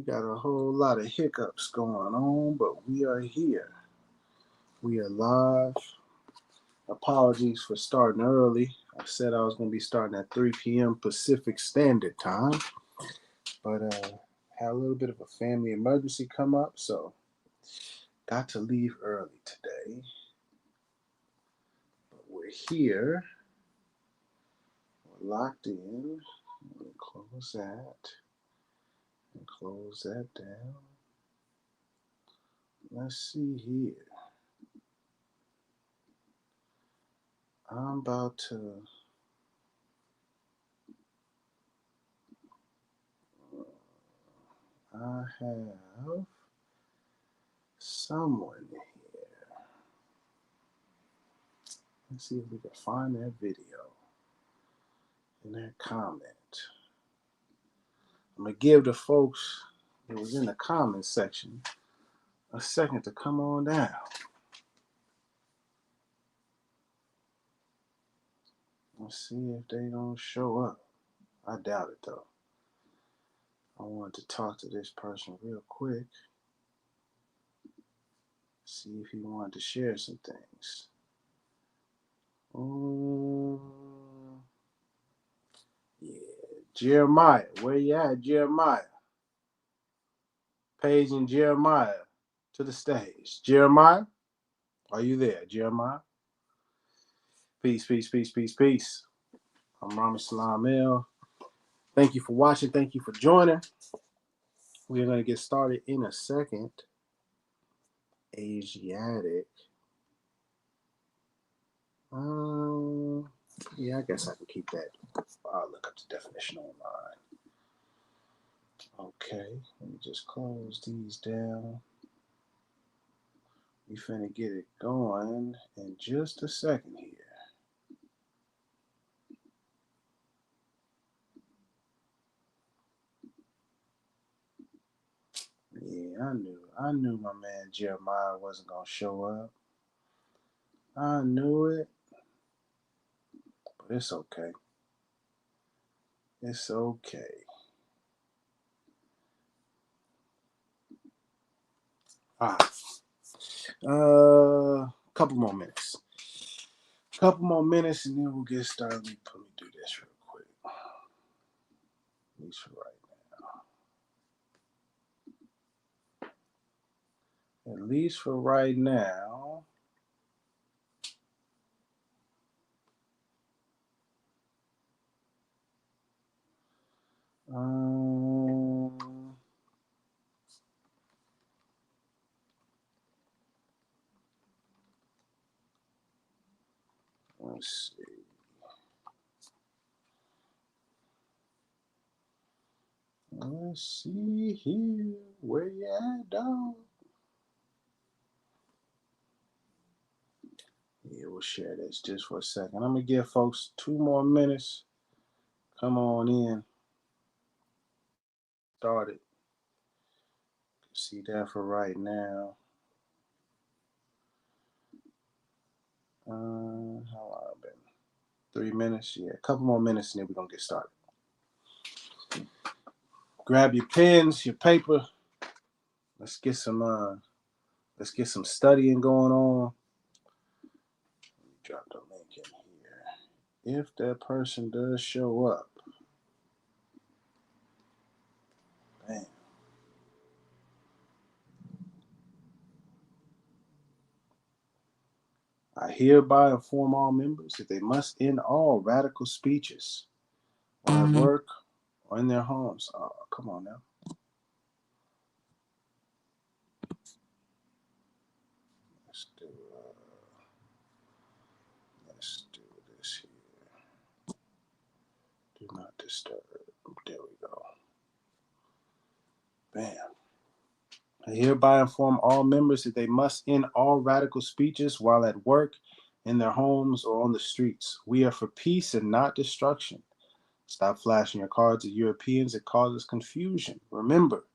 got a whole lot of hiccups going on, but we are here. We are live. Apologies for starting early. I said I was going to be starting at 3 p.m. Pacific Standard Time, but had a little bit of a family emergency come up, so got to leave early today. But we're here. We're locked in. Let me close that and close that down. Let's see here. I'm about to I have someone here. Let's see if we can find that video in that comment. I'm going to give the folks that was in the comment section a second to come on down. Let's see if they don't show up. I doubt it though. I wanted to talk to this person real quick. See if he wanted to share some things. Yeah, Jeremiah, where you at, Jeremiah? Paige and Jeremiah to the stage. Jeremiah, are you there, Jeremiah? Peace, peace, peace, peace, peace. I'm Rami Salam El. Thank you for watching. Thank you for joining. We're going to get started in a second. Asiatic. Yeah, I guess I can keep that. I'll look up the definition online. Okay, let me just close these down. We finna get it going in just a second here. Yeah, I knew my man Jeremiah wasn't gonna show up. I knew it, but it's okay. It's okay. All right. Couple more minutes. Couple more minutes, and then we'll get started. Let me do this real quick. At least for right now. At least for right now. Let's see. Let's see here. Where you at, dog? Yeah, we'll share this just for a second. I'm going to give folks 2 more minutes. Come on in. Started. See that for right now. How long have been? 3 minutes? Yeah, a couple more minutes and then we're going to get started. Grab your pens, your paper. Let's get some studying going on. Let me drop the link in here. If that person does show up. Bam. I hereby inform all members that they must end all radical speeches while at work or in their homes. Oh, come on now. Let's do this here. Do not disturb. There we go. Bam. I hereby inform all members that they must end all radical speeches while at work, in their homes, or on the streets. We are for peace and not destruction. Stop flashing your cards at Europeans. It causes confusion. Remember,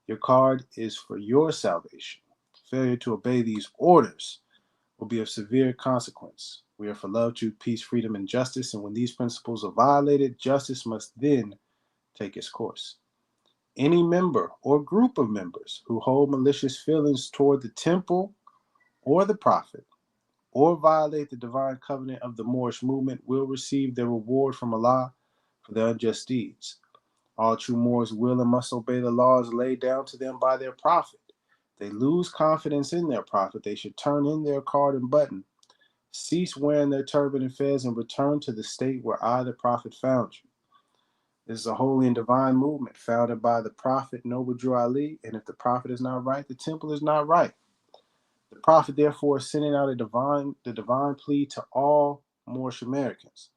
your card is for your salvation. Failure to obey these orders will be of severe consequence. We are for love, truth, peace, freedom, and justice, and when these principles are violated, justice must then take its course. any member or group of members who hold malicious feelings toward the temple or the prophet, or violate the divine covenant of the Moorish movement, will receive their reward from Allah for their unjust deeds. All true Moors will and must obey the laws laid down to them by their prophet. They lose confidence in their prophet. They should turn in their card and button, cease wearing their turban and fez, and return to the state where I, the prophet, found you. This is a holy and divine movement founded by the prophet Noble Drew Ali, and if the prophet is not right, the temple is not right. The prophet, therefore, is sending out the divine plea to all Moorish Americans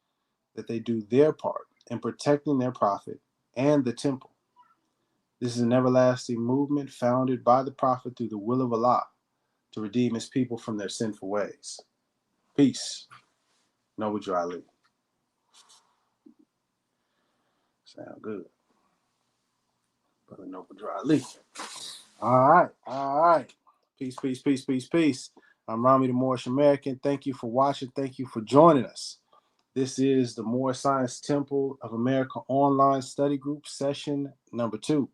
that they do their part in protecting their prophet and the temple. This is an everlasting movement founded by the prophet through the will of Allah to redeem his people from their sinful ways. Peace. Noble Drew Ali. Sound good. Brother Noble Drew Ali. All right. Peace, peace, peace, peace, peace. I'm Rami the Moorish American. Thank you for watching. Thank you for joining us. This is the Moorish Science Temple of America online study group session number 2.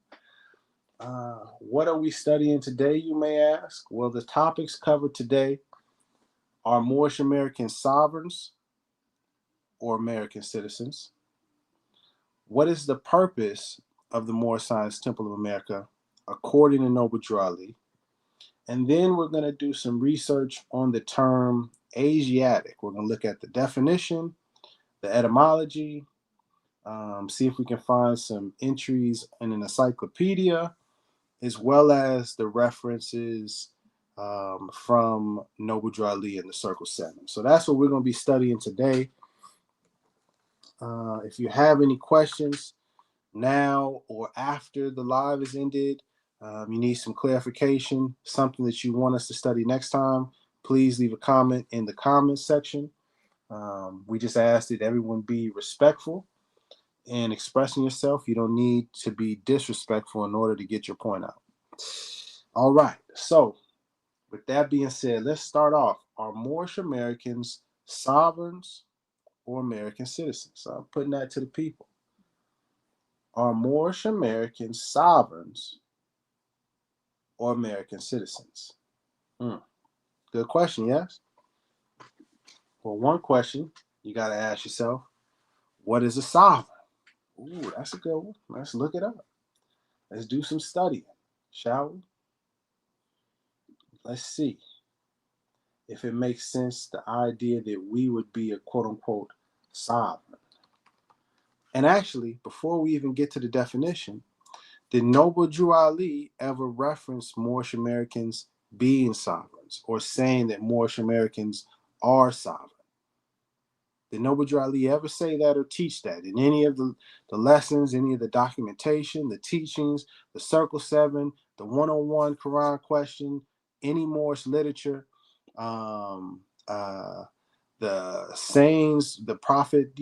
What are we studying today, you may ask? Well, the topics covered today are Moorish American sovereigns or American citizens. What is the purpose of the Moorish Science Temple of America according to Noble Drew Ali? And then we're going to do some research on the term Asiatic. We're going to look at the definition, the etymology, see if we can find some entries in an encyclopedia, as well as the references from Noble Drew Ali and the Circle 7. So that's what we're going to be studying today. If you have any questions now or after the live is ended, you need some clarification, something that you want us to study next time, please leave a comment in the comments section. We just ask that everyone be respectful in expressing yourself. You don't need to be disrespectful in order to get your point out. All right. So with that being said, let's start off. Are Moorish Americans sovereigns or American citizens? So I'm putting that to the people. Are Moorish Americans sovereigns or American citizens? Good question, yes? Well, one question you got to ask yourself, what is a sovereign? Ooh, that's a good one. Let's look it up. Let's do some studying, shall we? Let's see if it makes sense, the idea that we would be a quote-unquote sovereign. And actually, before we even get to the definition, did Noble Drew Ali ever reference Moorish Americans being sovereigns or saying that Moorish Americans are sovereign? Did Noble Drew Ali ever say that or teach that in any of the lessons, any of the documentation, the teachings, the Circle 7, the 101 Quran question, any Moorish literature, the sayings, the prophet,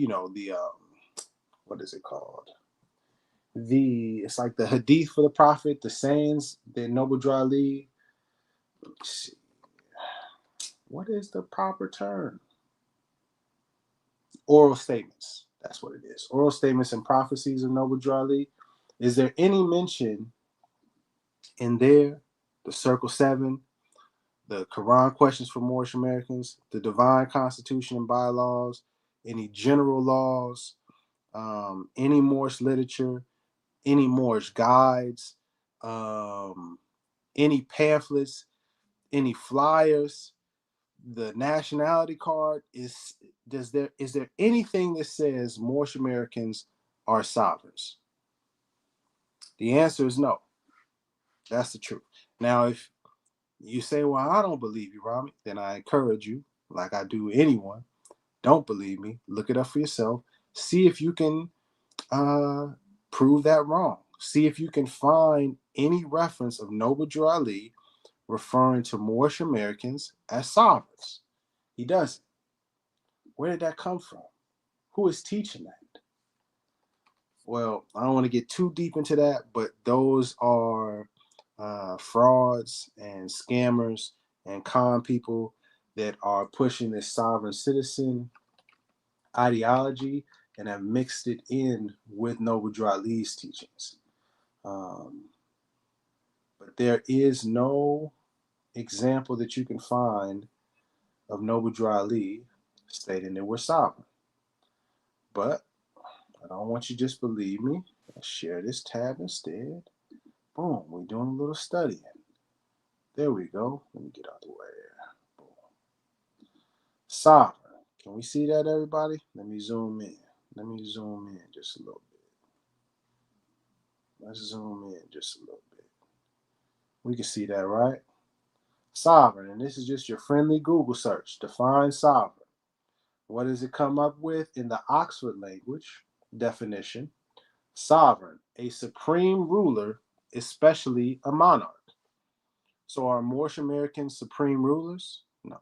what is it called? It's like the hadith for the prophet, the sayings that Noble Drew Ali. Let me see. What is the proper term? Oral statements. That's what it is. Oral statements and prophecies of Noble Drew Ali. Is there any mention in there, the Circle 7, the Quran questions for Moorish Americans, the Divine Constitution and bylaws, any general laws, any Moorish literature, any Moorish guides, any pamphlets, any flyers, the nationality card? Is there anything that says Moorish Americans are sovereigns? The answer is no. That's the truth. Now, if you say, well, I don't believe you, Rami, then I encourage you, like I do anyone, don't believe me, look it up for yourself. See if you can prove that wrong. See if you can find any reference of Noble Drew Ali referring to Moorish Americans as sovereigns. He doesn't. Where did that come from? Who is teaching that? Well, I don't want to get too deep into that, but those are frauds and scammers and con people that are pushing this sovereign citizen ideology and have mixed it in with Noble Drew Ali's teachings. But there is no example that you can find of Noble Drew Ali stating that we're sovereign. But I don't want you to just believe me. Let's share this tab instead. Boom, we're doing a little studying. There we go. Let me get out the way there. Boom. Sovereign. Can we see that, everybody? Let me zoom in. Let me zoom in just a little bit. Let's zoom in just a little bit. We can see that, right? Sovereign, and this is just your friendly Google search. Define sovereign. What does it come up with in the Oxford language definition? Sovereign, a supreme ruler, especially a monarch. So are Moorish Americans supreme rulers? No.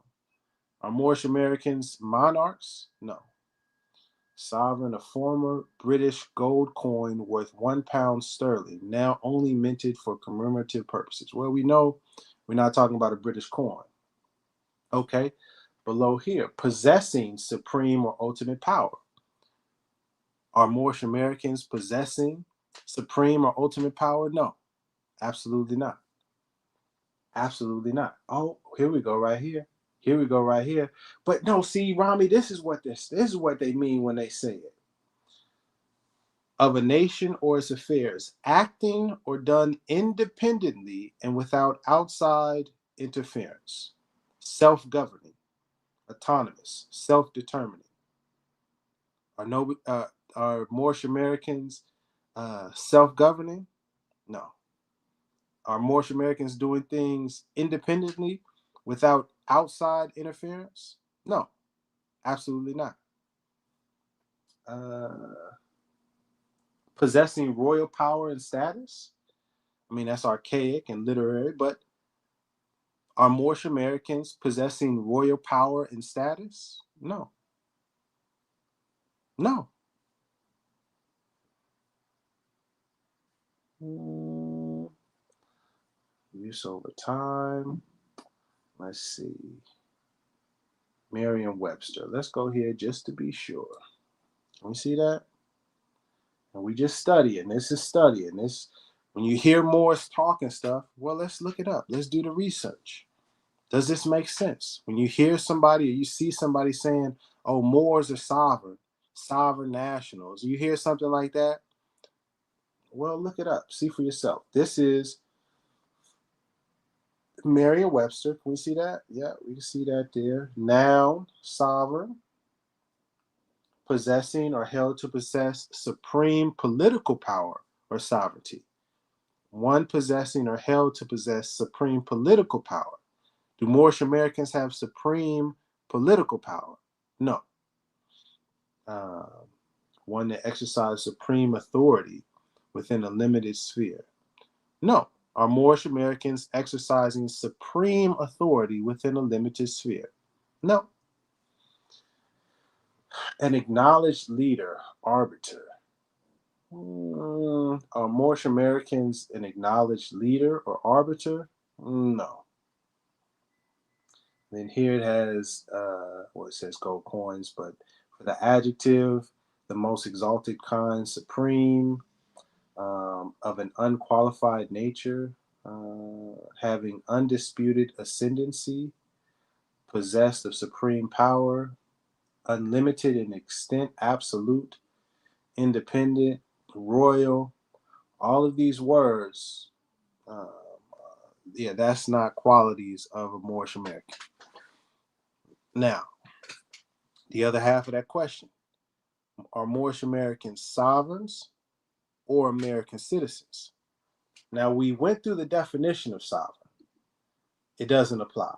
Are Moorish Americans monarchs? No. Sovereign, a former British gold coin worth £1 sterling, now only minted for commemorative purposes. Well, we know we're not talking about a British coin. Okay, below here, possessing supreme or ultimate power. Are Moorish Americans possessing supreme or ultimate power? No, absolutely not. Absolutely not. Oh, here we go right here. Here we go right here. But no, see, Rami, this is what they mean when they say it. Of a nation or its affairs, acting or done independently and without outside interference, self-governing, autonomous, self-determining. Are Moorish Americans self-governing? No. Are Moorish Americans doing things independently without outside interference? No, absolutely not. Possessing royal power and status? I mean, that's archaic and literary, but are Moorish Americans possessing royal power and status? No. No. Use over time. Let's see. Merriam-Webster. Let's go here just to be sure. Can we see that? And we just studying. This is studying. This, when you hear Morris talking stuff, well, let's look it up. Let's do the research. Does this make sense? When you hear somebody or you see somebody saying, oh, Moors are sovereign, sovereign nationals, you hear something like that, well, look it up. See for yourself. This is Merriam-Webster. Can we see that? Yeah, we can see that there. Noun, sovereign, possessing or held to possess supreme political power or sovereignty. One possessing or held to possess supreme political power. Do Moorish Americans have supreme political power? No. One that exercises supreme authority within a limited sphere? No. Are Moorish Americans exercising supreme authority within a limited sphere? No. An acknowledged leader, arbiter. Are Moorish Americans an acknowledged leader or arbiter? No. Then here it has, it says gold coins, but for the adjective, the most exalted kind, supreme, of an unqualified nature, having undisputed ascendancy, possessed of supreme power, unlimited in extent, absolute, independent, royal. All of these words, that's not qualities of a Moorish American. Now, the other half of that question, are Moorish Americans sovereigns or American citizens? Now, we went through the definition of sovereign. It doesn't apply.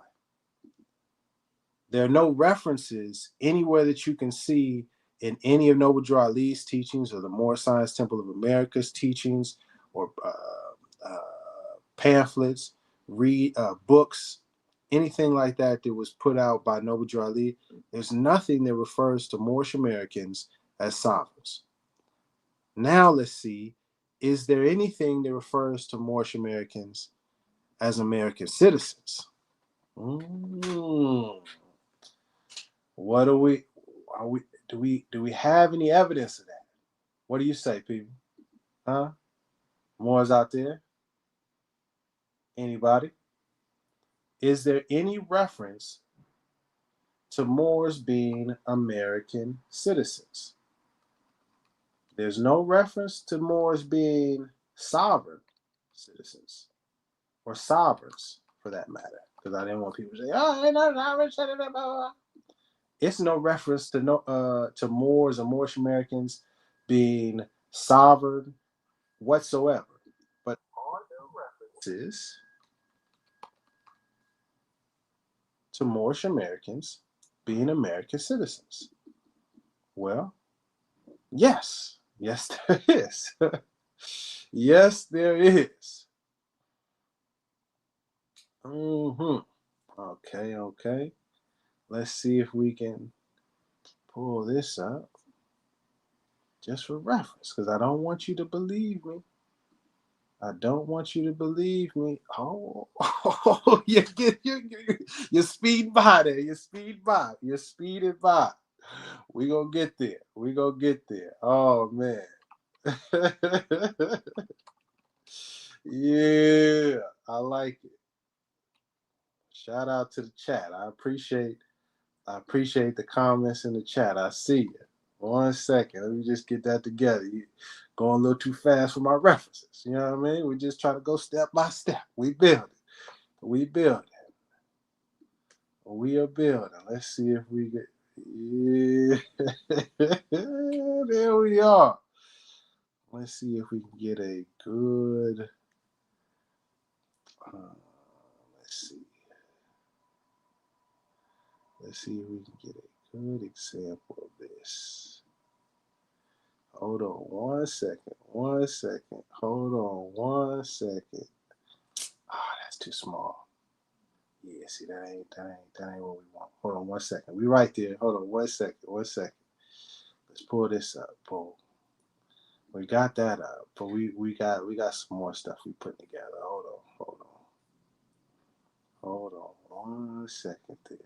There are no references anywhere that you can see in any of Noble Drew Ali's teachings or the Moorish Science Temple of America's teachings or pamphlets, books, anything like that that was put out by Noble Drew Ali. There's nothing that refers to Moorish Americans as sovereigns. Now let's see, is there anything that refers to Moorish Americans as American citizens? What do we have any evidence of that? What do you say, people? Huh? Moors out there? Anybody? Is there any reference to Moors being American citizens? There's no reference to Moors being sovereign citizens or sovereigns for that matter, because I didn't want people to say, "Oh, they're not sovereign." It's no reference to to Moors or Moorish Americans being sovereign whatsoever. But are there references to Moorish Americans being American citizens? Well, yes. Yes, there is. Yes, there is. Mm-hmm. Okay, okay. Let's see if we can pull this up just for reference, because I don't want you to believe me. I don't want you to believe me. Oh, you're speeding by there. You're speeding by. You're speeding by. We gonna get there. We gonna get there. Oh man. Yeah, I like it. Shout out to the chat. I appreciate the comments in the chat. I see you. 1 second. Let me just get that together. You going a little too fast for my references. You know what I mean? We just try to go step by step. We build it. We build it. We are building. Let's see if we get. Yeah. There we are. Let's see if we can get a good. Let's see. Let's see if we can get a good example of this. Hold on 1 second. 1 second. Hold on 1 second. Ah, that's too small. Yeah, see that ain't what we want. Hold on 1 second. We right there. Hold on 1 second. 1 second. Let's pull this up. Boom. We got that up, but we got some more stuff we put together. Hold on 1 second there.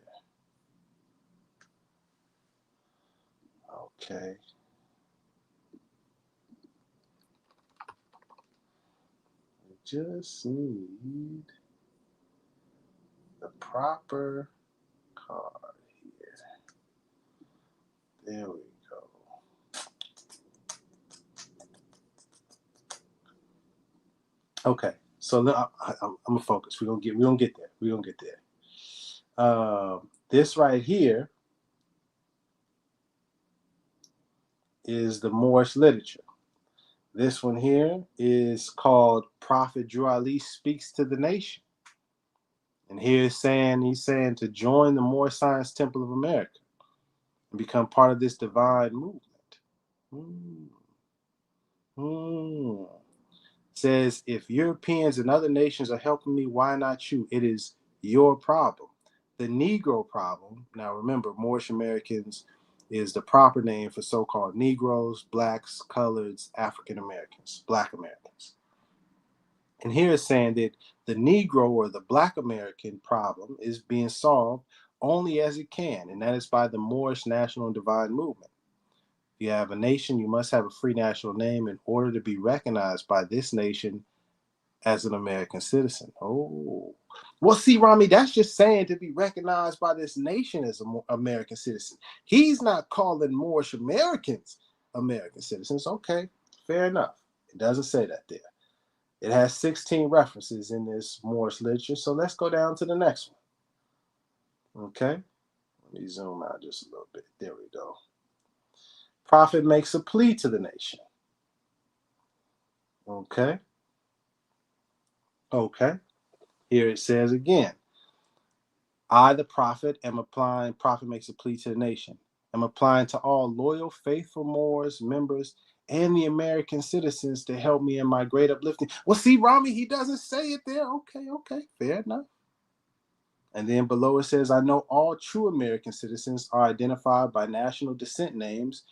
Okay. We just need the proper card here. There we go. Okay. So I'm gonna focus. We're gonna get there. We're gonna get there. This right here is the Moorish literature. This one here is called Prophet Drew Ali Speaks to the Nation. And here he's saying to join the Moorish Science Temple of America and become part of this divine movement. Hmm. Hmm. Says, if Europeans and other nations are helping me, why not you? It is your problem. The Negro problem, now remember, Moorish Americans is the proper name for so-called Negroes, blacks, coloreds, African Americans, black Americans. And here it's saying that the Negro or the black American problem is being solved only as it can, and that is by the Moorish National and Divine Movement. If you have a nation, you must have a free national name in order to be recognized by this nation as an American citizen. Oh, well, see, Rami, that's just saying to be recognized by this nation as an American citizen. He's not calling Moorish Americans American citizens. Okay, fair enough. It doesn't say that there. It has 16 references in this Moorish literature. So let's go down to the next one. Okay, let me zoom out just a little bit. There we go. Prophet makes a plea to the nation. Okay. Okay. Here it says again, I, the prophet, am applying, prophet makes a plea to the nation, am applying to all loyal, faithful Moors, members, and the American citizens to help me in my great uplifting. Well, see, Rami, he doesn't say it there. Okay, okay, fair enough. And then below it says, I know all true American citizens are identified by national descent names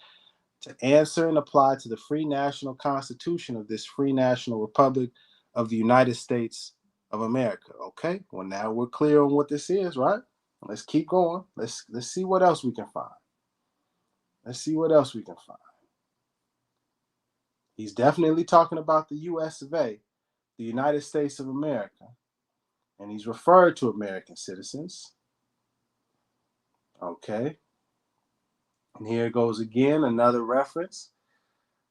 to answer and apply to the free national constitution of this free national republic of the United States of America. Okay, well, now we're clear on what this is, right? Let's keep going. Let's see what else we can find. Let's see what else we can find. He's definitely talking about the US of A, the United States of America. And he's referred to American citizens. Okay. And here goes again, another reference.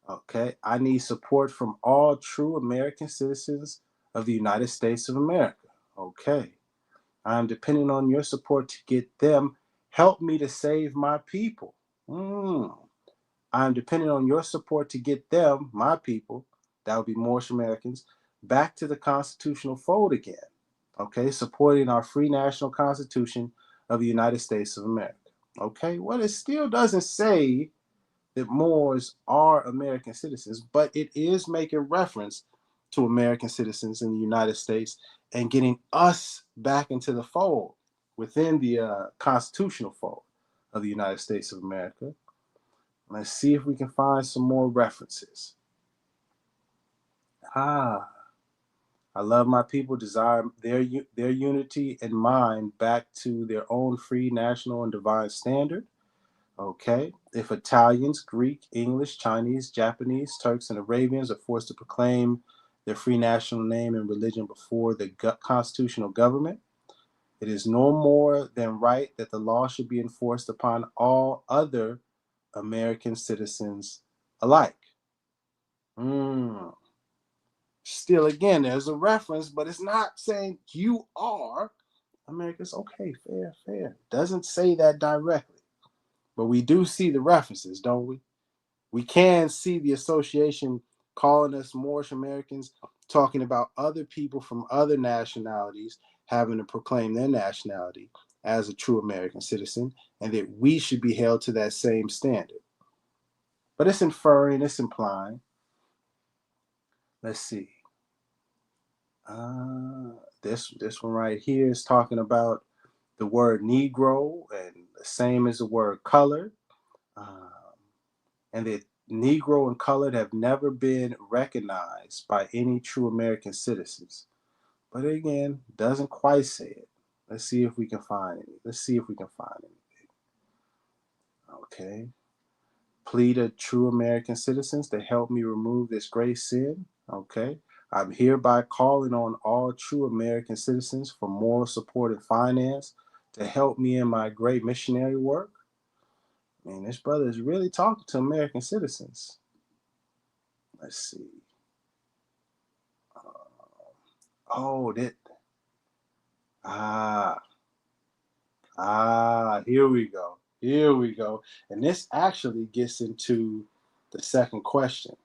Okay. I need support from all true American citizens of the United States of America. Okay. I am depending on your support to get them. Help me to save my people. I am depending on your support to get them, my people, that would be Moorish Americans, back to the constitutional fold again. Okay, supporting our free national constitution of the United States of America. Okay, well, it still doesn't say that Moors are American citizens, but it is making reference to American citizens in the United States and getting us back into the fold within the constitutional fold of the United States of America. Let's see if we can find some more references. I love my people, desire their unity and mine back to their own free, national, and divine standard. Okay. If Italians, Greek, English, Chinese, Japanese, Turks, and Arabians are forced to proclaim their free national name and religion before the constitutional government, it is no more than right that the law should be enforced upon all other American citizens alike. Still, again, there's a reference, but it's not saying you are Americans. Okay, fair. Doesn't say that directly. But we do see the references, don't we? We can see the association calling us Moorish Americans, talking about other people from other nationalities having to proclaim their nationality as a true American citizen, and that we should be held to that same standard. But it's inferring, it's implying. Let's see. This one right here is talking about the word Negro, and the same as the word colored. And that Negro and colored have never been recognized by any true American citizens. But again, doesn't quite say it. Let's see if we can find anything. Okay. Plead to true American citizens to help me remove this great sin. Okay. I'm hereby calling on all true American citizens for moral support and finance to help me in my great missionary work. I mean, this brother is really talking to American citizens. Let's see. Oh, that. Ah, here we go. Here we go. And this actually gets into the second question.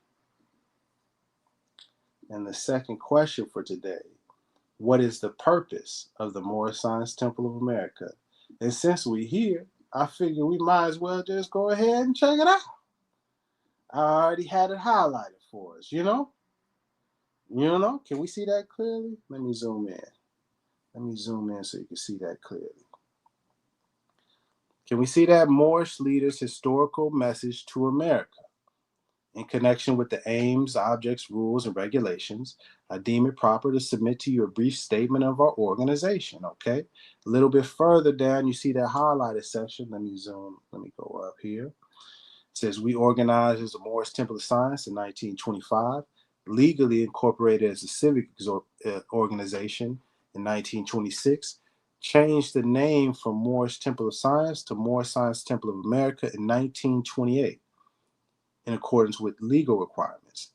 And the second question for today: what is the purpose of the Moorish Science Temple of America? And since we're here, I figure we might as well just go ahead and check it out. I already had it highlighted for us, you know? Can we see that clearly? Let me zoom in. So you can see that clearly. Can we see that Moorish leaders' historical message to America? In connection with the aims, objects, rules, and regulations, I deem it proper to submit to you a brief statement of our organization, okay? A little bit further down, you see that highlighted section. Let me go up here. It says, we organized as the Moorish Temple of Science in 1925, legally incorporated as a civic organization in 1926, changed the name from Moorish Temple of Science to Moorish Science Temple of America in 1928 in accordance with legal requirements.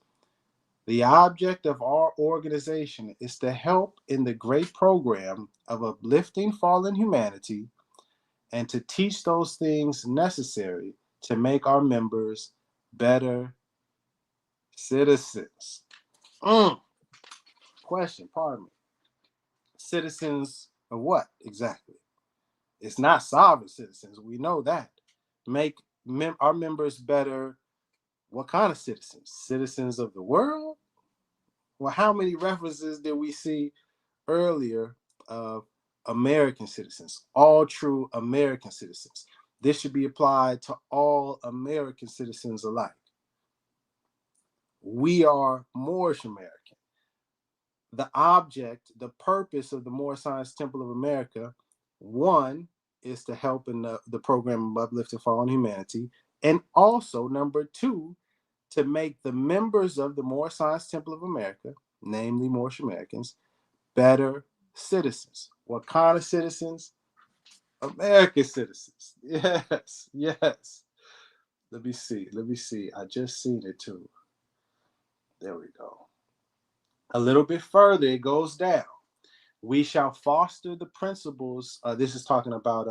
The object of our organization is to help in the great program of uplifting fallen humanity and to teach those things necessary to make our members better citizens. Question, pardon me. Citizens of what exactly? It's not sovereign citizens. We know that. Make our members better. What kind of citizens? Citizens of the world? Well, how many references did we see earlier of American citizens? All true American citizens. This should be applied to all American citizens alike. We are Moorish American. The object, the purpose of the Moorish Science Temple of America, one, is to help in the program of uplifting fallen humanity. And also, number two, to make the members of the Moorish Science Temple of America, namely Moorish Americans, better citizens. What kind of citizens? American citizens. Yes, yes. Let me see. Let me see. I just seen it too. There we go. A little bit further, it goes down. We shall foster the principles. This is talking about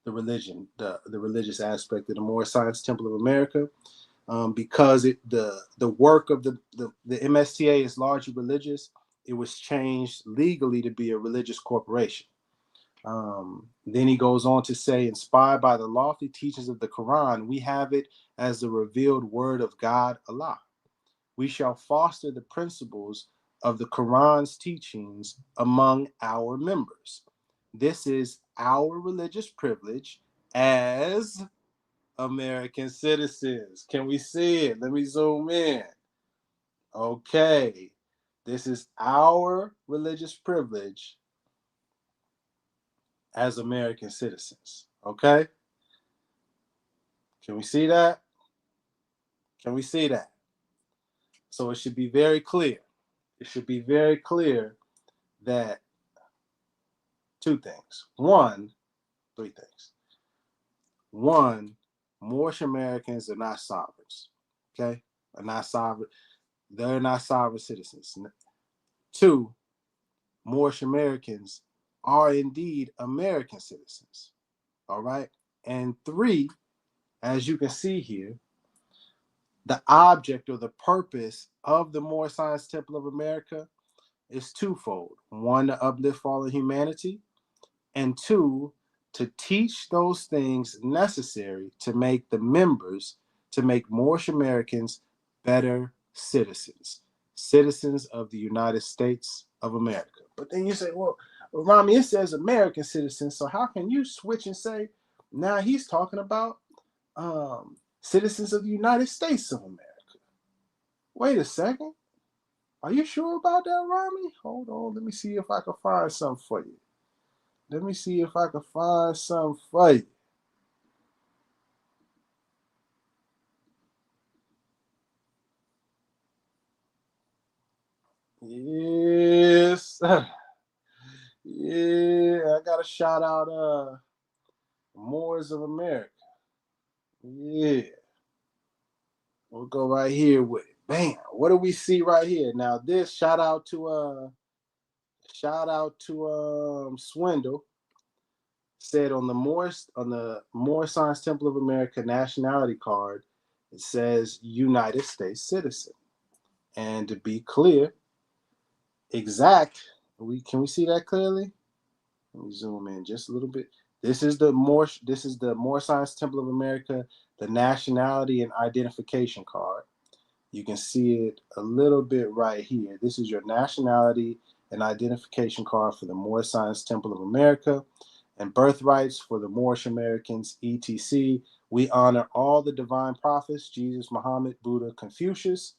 the religion, the religious aspect of the Moorish Science Temple of America, because the work of the MSTA is largely religious. It was changed legally to be a religious corporation. Then he goes on to say, inspired by the lofty teachings of the Quran, we have it as the revealed word of God, Allah. We shall foster the principles of the Quran's teachings among our members. This is our religious privilege as American citizens. Can we see it? Let me zoom in. Okay. This is our religious privilege as American citizens. Okay? Can we see that? Can we see that? So it should be very clear. It should be very clear that two things. Three things. One, Moorish Americans are not sovereigns. Okay? Are not sovereign. They're not sovereign citizens. Two, Moorish Americans are indeed American citizens. All right? And three, as you can see here, the object or the purpose of the Moorish Science Temple of America is twofold. One, to uplift fallen humanity, and two, to teach those things necessary to make the members, to make Moorish Americans better citizens, citizens of the United States of America. But then you say, well, Rami, it says American citizens, so how can you switch and say, now he's talking about citizens of the United States of America? Wait a second. Are you sure about that, Rami? Hold on. Let me see if I can find something for you. Let me see if I can find something for you. Yes. Yeah, I gotta shout out Moors of America. Yeah. We'll go right here with it. Bam. What do we see right here? Now this shout out to Swindle said on the Moorish Science Temple of America nationality card, it says United States citizen. And to be clear, exact, can we see that clearly? Let me zoom in just a little bit. This is the Moorish Science Temple of America, the nationality and identification card. You can see it a little bit right here. This is your nationality and identification card for the Moorish Science Temple of America and birthrights for the Moorish Americans, etc. We honor all the divine prophets, Jesus, Muhammad, Buddha, Confucius.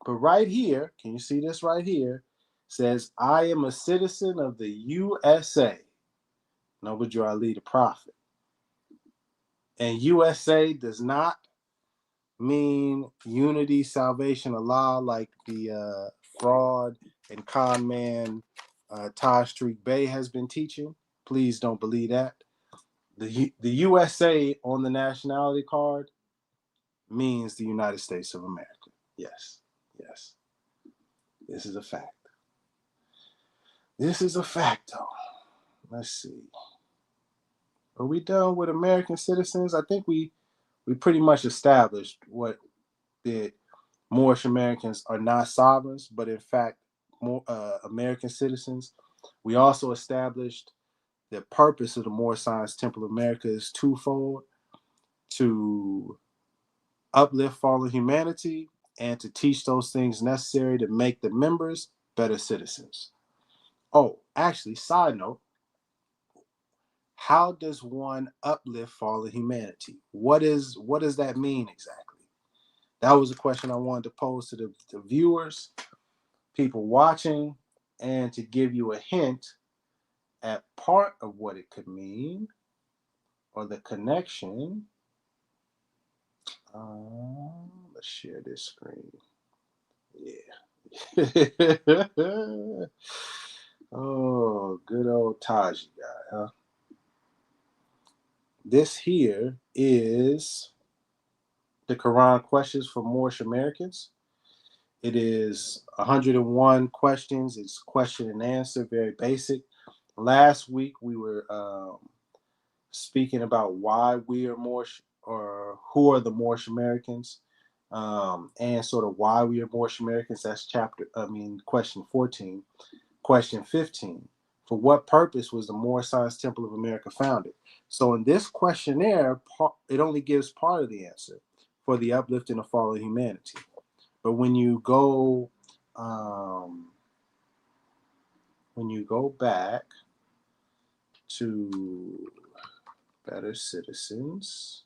But right here, can you see this right here? Says, I am a citizen of the USA. Noble Ali, the prophet. And USA does not mean unity, salvation, Allah, like the fraud and con man Taj Street Bey has been teaching. Please don't believe that. The USA on the nationality card means the United States of America. Yes, yes. This is a fact. This is a fact, though. Let's see. Are we done with American citizens? I think we pretty much established what the Moorish Americans are not sovereigns, but in fact, more American citizens. We also established the purpose of the Moorish Science Temple of America is twofold: to uplift fallen humanity and to teach those things necessary to make the members better citizens. Oh, actually, side note, how does one uplift fallen humanity? What does that mean exactly? That was a question I wanted to pose to the viewers, people watching, and to give you a hint at part of what it could mean or the connection. Let's share this screen. Yeah. Oh, good old Taji guy, huh? This here is the Quran questions for Moorish Americans. It is 101 questions. It's question and answer, very basic. Last week we were speaking about why we are Moorish, or who are the Moorish Americans, and sort of why we are Moorish Americans. That's question 14. Question 15. For what purpose was the Moorish Science Temple of America founded? So in this questionnaire, it only gives part of the answer for the uplifting of fallen humanity. But when you go back to Better Citizens,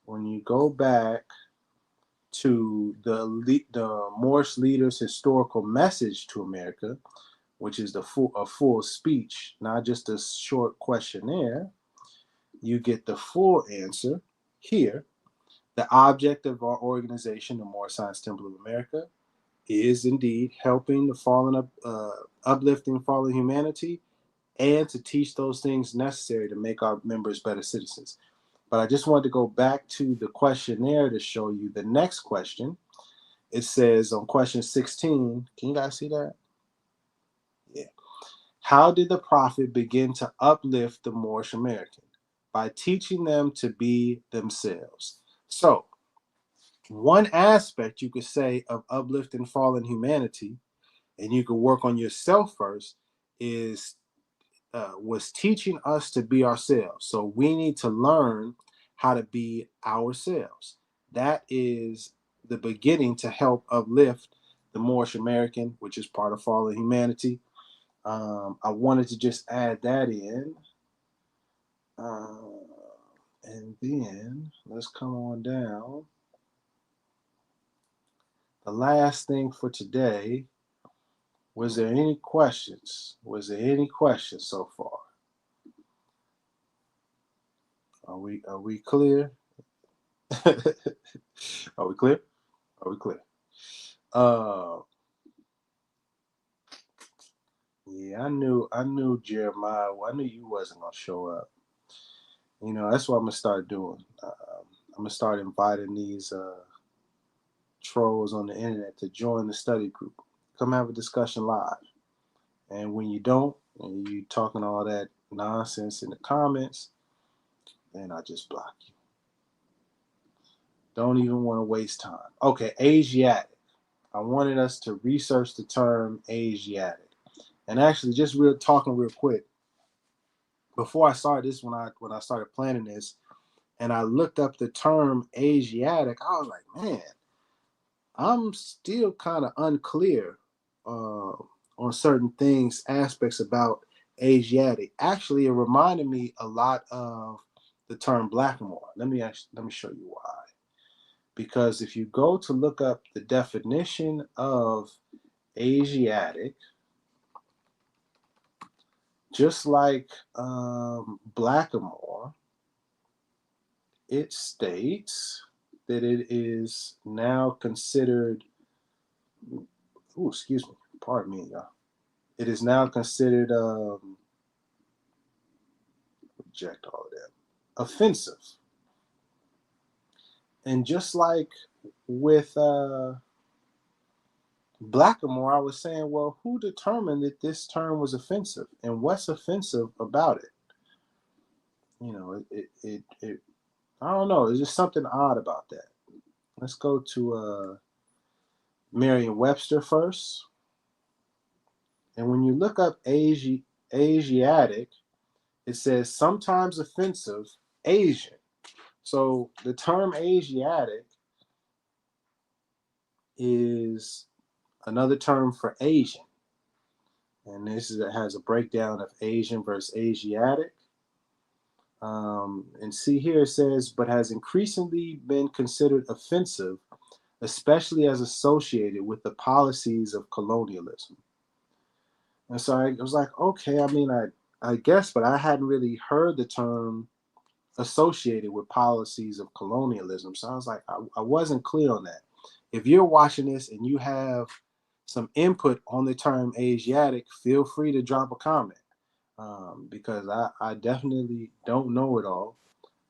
when you go back to the Moorish leaders' historical message to America, which is a full speech, not just a short questionnaire, you get the full answer here. The object of our organization, the Moorish Science Temple of America, is indeed helping the fallen, uplifting fallen humanity, and to teach those things necessary to make our members better citizens. But I just wanted to go back to the questionnaire to show you the next question. It says on question 16, can you guys see that? Yeah. How did the prophet begin to uplift the Moorish American? By teaching them to be themselves. So, one aspect you could say of uplifting fallen humanity, and you could work on yourself first, is was teaching us to be ourselves. So we need to learn how to be ourselves. That is the beginning to help uplift the Moorish American, which is part of fallen humanity. I wanted to just add that in. And then let's come on down. The last thing for today, was there any questions? Was there any questions so far? Are we clear? Are we clear? Are we clear? Uh yeah, I knew Jeremiah. I knew you wasn't gonna show up. That's what I'm gonna start doing. I'm gonna start inviting these trolls on the internet to join the study group. Come have a discussion live. And when you don't, and you talking all that nonsense in the comments, then I just block you. Don't even want to waste time. Okay, Asiatic. I wanted us to research the term Asiatic. And actually, just talking real quick, before I started this, when I started planning this, and I looked up the term Asiatic, I was like, man, I'm still kind of unclear on certain things, aspects about Asiatic. Actually, it reminded me a lot of the term Blackamoor. Let me show you why. Because if you go to look up the definition of Asiatic, just like Blackamoor, it states that it is now considered, excuse me, pardon me, y'all. It is now considered, reject all of that, offensive. And just like with Blackamoor, I was saying, well, who determined that this term was offensive? And what's offensive about it? It I don't know. There's just something odd about that. Let's go to Merriam-Webster first. And when you look up Asiatic, it says sometimes offensive Asian. So the term Asiatic is another term for Asian. And has a breakdown of Asian versus Asiatic. And see here it says, but has increasingly been considered offensive, especially as associated with the policies of colonialism. And so I was like, okay, I mean, I guess, but I hadn't really heard the term associated with policies of colonialism. So I was like, I wasn't clear on that. If you're watching this and you have some input on the term Asiatic, feel free to drop a comment, because I definitely don't know it all.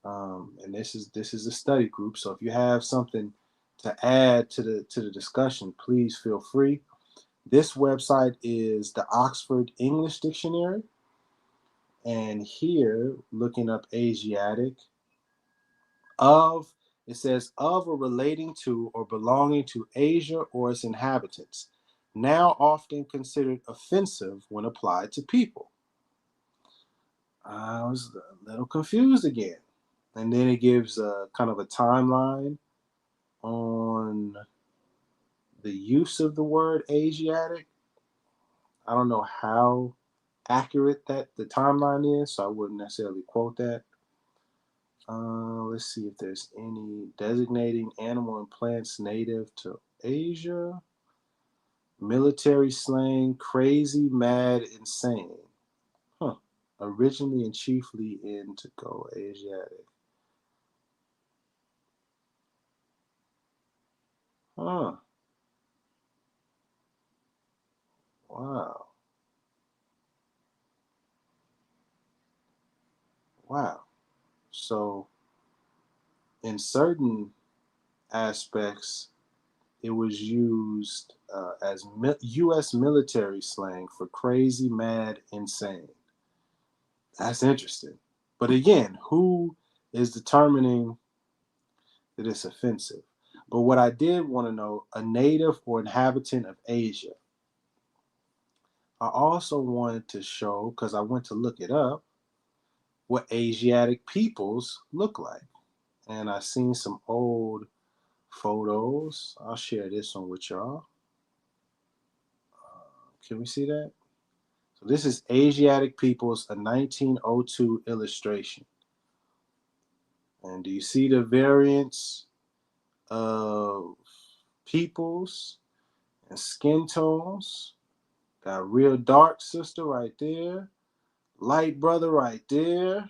And this is a study group. So if you have something to add to the discussion, please feel free. This website is the Oxford English Dictionary. And here, looking up Asiatic, of, it says of or relating to or belonging to Asia or its inhabitants, now often considered offensive when applied to people. I was a little confused again. And then it gives a kind of a timeline on the use of the word Asiatic. I don't know how accurate that the timeline is, so I wouldn't necessarily quote that. Let's see if there's any designating animal and plants native to Asia. Military slang, crazy, mad, insane. Huh. Originally and chiefly indigo, Asiatic. Huh. Wow. Wow. So, in certain aspects, it was used as U.S. military slang for crazy, mad, insane. That's interesting. But again, who is determining that it's offensive? But what I did want to know, a native or inhabitant of Asia. I also wanted to show, because I went to look it up, what Asiatic peoples look like. And I seen some old photos. I'll share this one with y'all. Can we see that? So this is Asiatic peoples, a 1902 illustration. And do you see the variants of peoples and skin tones? Got real dark sister right there, light brother right there.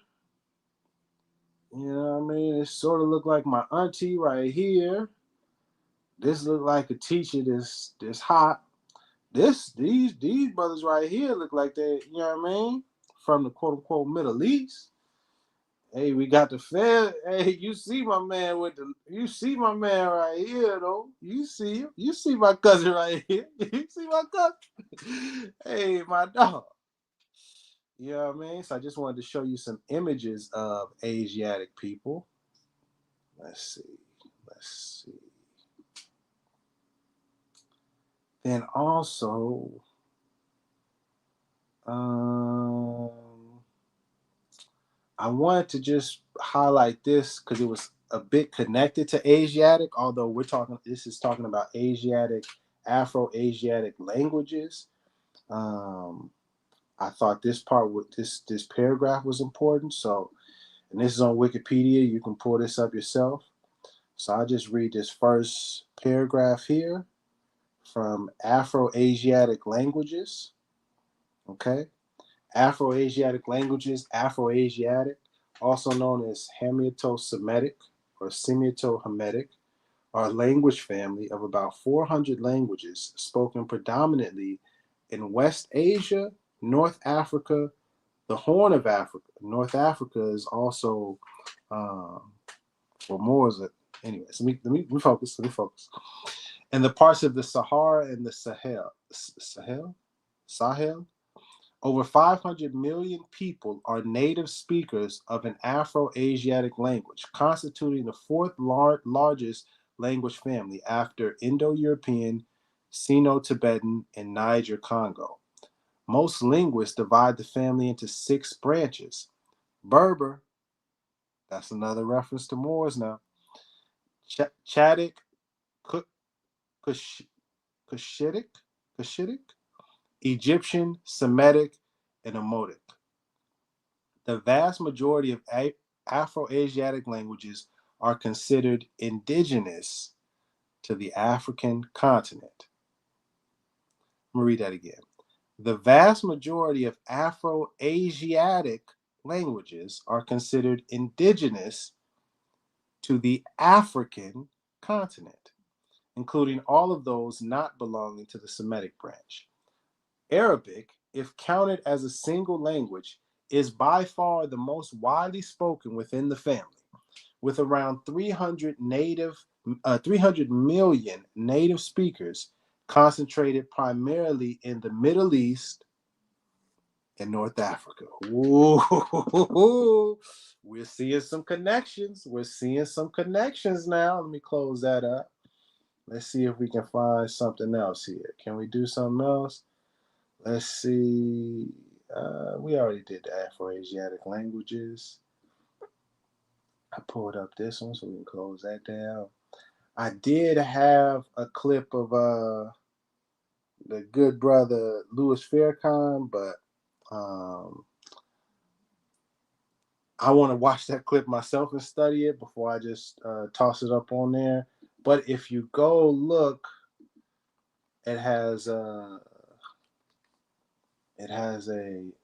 You know what I mean? It sort of look like my auntie right here. This look like a teacher that's hot. These brothers right here look like they, you know what I mean? From the quote unquote Middle East. Hey, we got the Fed. Hey, you see my man right here though. You see him. You see my cousin right here. You see my cousin. Hey, my dog. You know what I mean? So I just wanted to show you some images of Asiatic people. Let's see. Let's see. Then also, um, I wanted to just highlight this because it was a bit connected to Asiatic, although this is talking about Asiatic, Afro-Asiatic languages. Um, I thought this part with this paragraph was important. So, and this is on Wikipedia. You can pull this up yourself. So I'll just read this first paragraph here from Afro-Asiatic languages. Okay. Afro-Asiatic languages, Afro-Asiatic, also known as Hamiato-Semitic or Semito-Hamitic, are a language family of about 400 languages spoken predominantly in West Asia, North Africa, the Horn of Africa. North Africa is also, well, more is it? Anyways, let me focus. Let me focus. And the parts of the Sahara and the Sahel, over 500 million people are native speakers of an Afro-Asiatic language, constituting the fourth largest language family after Indo-European, Sino-Tibetan, and Niger-Congo. Most linguists divide the family into 6 branches. Berber, that's another reference to Moors now. Chadic, Cushitic, Egyptian, Semitic, and Omotic. The vast majority of Afro-Asiatic languages are considered indigenous to the African continent. I'm going to read that again. The vast majority of Afro-Asiatic languages are considered indigenous to the African continent, including all of those not belonging to the Semitic branch. Arabic, if counted as a single language, is by far the most widely spoken within the family, with around 300 million native speakers concentrated primarily in the Middle East and North Africa. Ooh, we're seeing some connections. We're seeing some connections now. Let me close that up. Let's see if we can find something else here. Can we do something else? Let's see. We already did the Afro-Asiatic languages. I pulled up this one so we can close that down. I did have a clip of the good brother Louis Farrakhan, but I want to watch that clip myself and study it before I just toss it up on there. But if you go look, it has a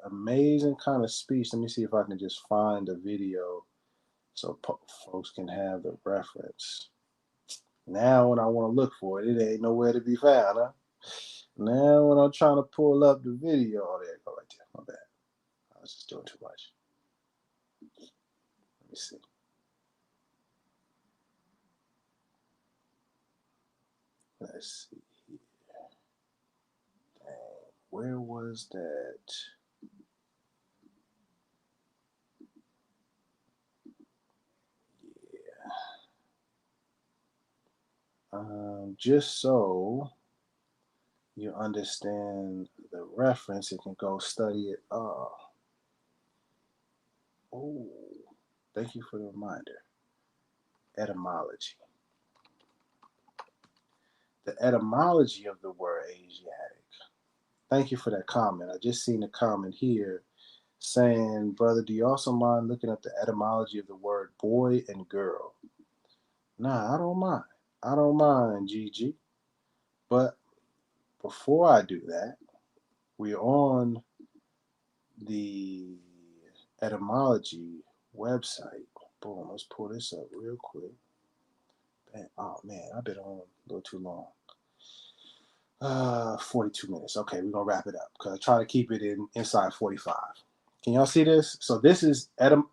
amazing kind of speech. Let me see if I can just find a video so folks can have the reference. Now when I want to look for it, it ain't nowhere to be found, huh? Now when I'm trying to pull up the video, oh, there you go right there. My bad. I was just doing too much. Let me see. Let's see here. Dang, where was that? Just so you understand the reference, you can go study it. Oh, thank you for the reminder. Etymology. The etymology of the word Asiatic. Thank you for that comment. I just seen a comment here saying, brother, do you also mind looking up the etymology of the word boy and girl? Nah, I don't mind. I don't mind, Gigi. But before I do that, we're on the etymology website. Boom, let's pull this up real quick. Oh man, I've been on a little too long. 42 minutes. Okay, we're gonna wrap it up because I try to keep it inside 45. Can y'all see this? So this is Etymon.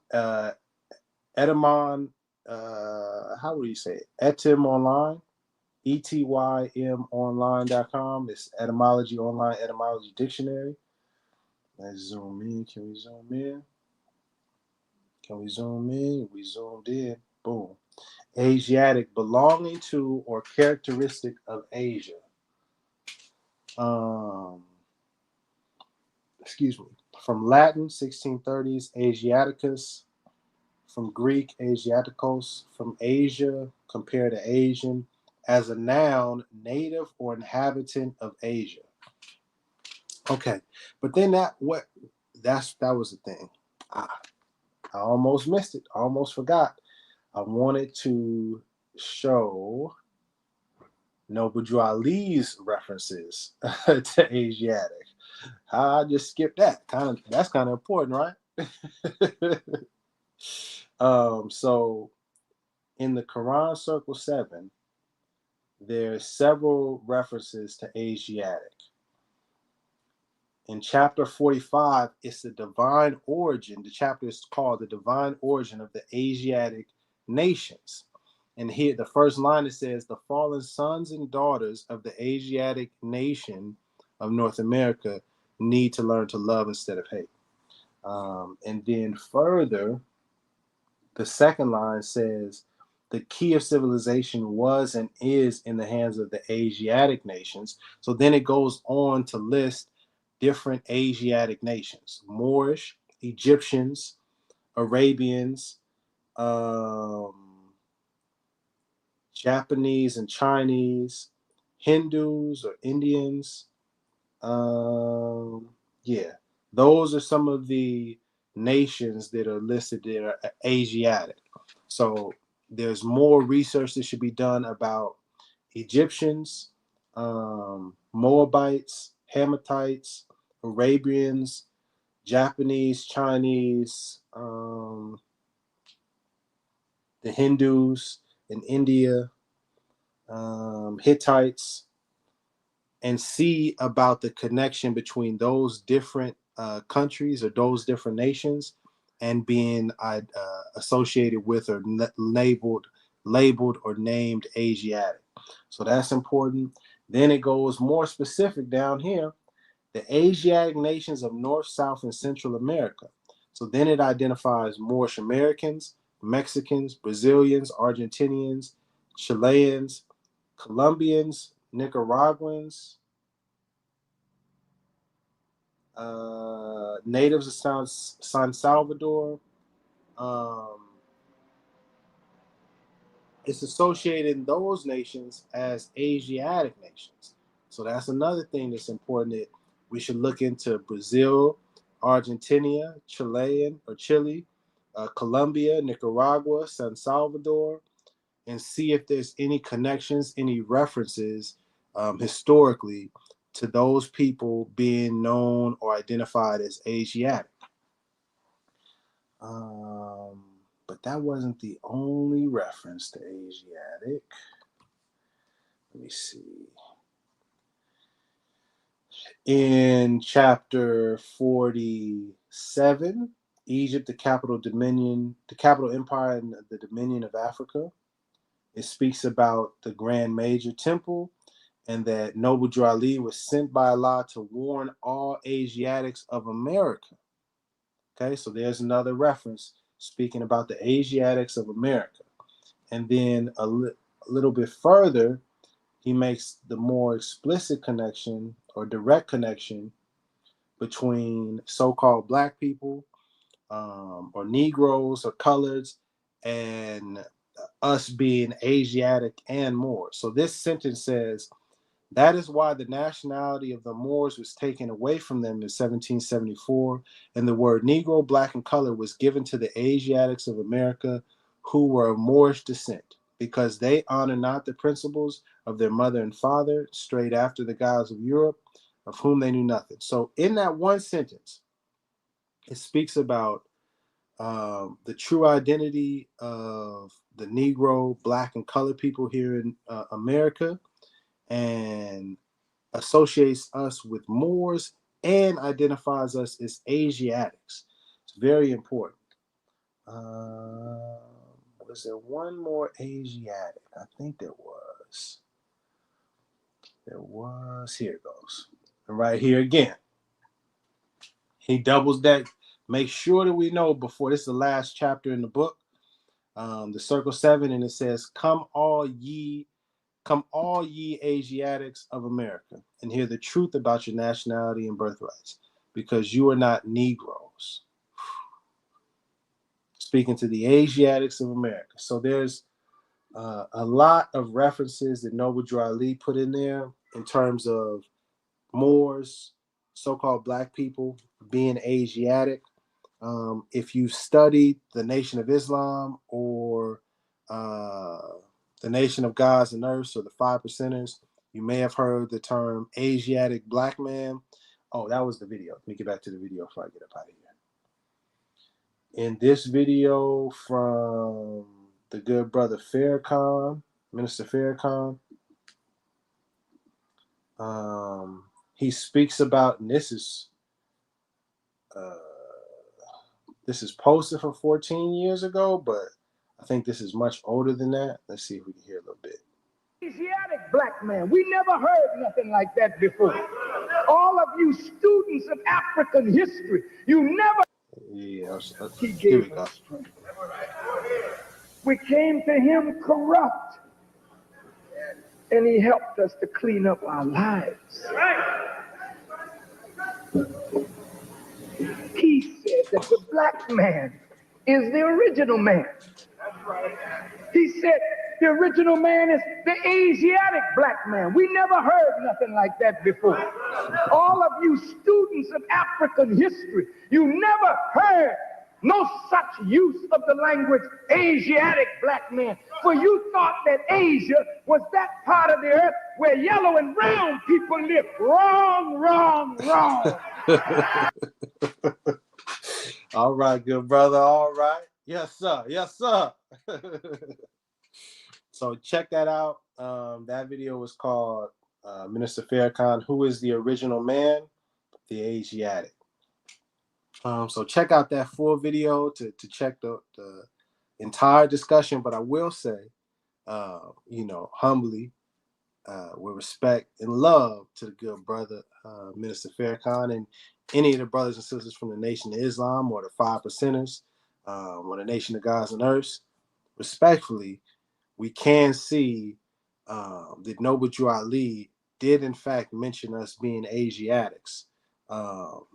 How would you say it? Etym Online. ETYMonline.com. It's etymology online, etymology dictionary. Let's zoom in. Can we zoom in? Can we zoom in? We zoomed in. Boom. Asiatic, belonging to or characteristic of Asia. Excuse me. From Latin, 1630s, Asiaticus. From Greek, Asiaticos. From Asia, compared to Asian. As a noun, native or inhabitant of Asia. Okay, but then that was the thing. I almost missed it. I almost forgot. I wanted to show Noble Ali's references to Asiatic. I just skipped that. That's kind of important, right? So in the Quran Circle 7, there's several references to Asiatic. In chapter 45, it's the divine origin. The chapter is called The Divine Origin of the Asiatic Nations. And here, the first line, it says, the fallen sons and daughters of the Asiatic nation of North America need to learn to love instead of hate. And then further, the second line says, the key of civilization was and is in the hands of the Asiatic nations. So then it goes on to list different Asiatic nations: Moorish, Egyptians, Arabians, Japanese and Chinese, Hindus or Indians. Yeah, those are some of the nations that are listed that are Asiatic. So there's more research that should be done about Egyptians, Moabites, Hamathites, Arabians, Japanese, Chinese, the Hindus in India, Hittites, and see about the connection between those different countries or those different nations and being associated with or labeled or named Asiatic. So that's important. Then it goes more specific down here, the Asiatic nations of North, South, and Central America. So then it identifies Moorish Americans, Mexicans, Brazilians, Argentinians, Chileans, Colombians, Nicaraguans, natives of San Salvador. It's associated in those nations as Asiatic nations. So that's another thing that's important that we should look into: Brazil, Argentina, Chile, Colombia, Nicaragua, San Salvador, and see if there's any connections, any references historically to those people being known or identified as Asiatic. But that wasn't the only reference to Asiatic. Let me see. In chapter 47, Egypt, the capital empire, and the dominion of Africa, it speaks about the Grand Major Temple and that Noble Drew Ali was sent by Allah to warn all Asiatics of America. Okay, so there's another reference speaking about the Asiatics of America. And then a little bit further, he makes the more explicit connection or direct connection between so-called black people or Negroes or coloreds and us being Asiatic and Moors. So this sentence says, that is why the nationality of the Moors was taken away from them in 1774, and the word Negro, black, and color was given to the Asiatics of America who were of Moorish descent, because they honor not the principles of their mother and father, strayed after the gods of Europe, of whom they knew nothing. So in that one sentence, it speaks about the true identity of the Negro, black, and colored people here in America, and associates us with Moors and identifies us as Asiatics. It's very important. Was there one more Asiatic? I think there was. Here it goes. And right here again, he doubles that. Make sure that we know before, this is the last chapter in the book, the circle 7, and it says, Come all ye Asiatics of America, and hear the truth about your nationality and birthrights, because you are not Negroes. Speaking to the Asiatics of America. So there's a lot of references that Noble Drew Ali put in there in terms of Moors, so-called black people being Asiatic. If you studied the Nation of Islam or the Nation of Gods and Earths or the Five Percenters, you may have heard the term Asiatic black man. Oh, that was the video. Let me get back to the video before I get up out of here. In this video from the good brother Farrakhan, Minister Farrakhan, he speaks about, and this is posted from 14 years ago, but I think this is much older than that. Let's see if we can hear a little bit. Asiatic black man. We never heard nothing like that before. All of you students of African history, you never. Yeah, he gave us strength. We came to him corrupt, and he helped us to clean up our lives. He said that the black man is the original man. He said the original man is the Asiatic black man. We never heard nothing like that before. All of you students of African history, you never heard no such use of the language Asiatic black man. For you thought that Asia was that part of the earth where yellow and brown people live. Wrong, wrong, wrong. All right, good brother. All right. Yes, sir. Yes, sir. So check that out. That video was called Minister Farrakhan, Who is the Original Man? The Asiatic. So check out that full video to check the entire discussion. But I will say, humbly, with respect and love to the good brother, Minister Farrakhan, and any of the brothers and sisters from the Nation of Islam or the Five Percenters, or the Nation of Gods and Earths, respectfully, we can see that Noble Drew Ali did in fact mention us being Asiatics um,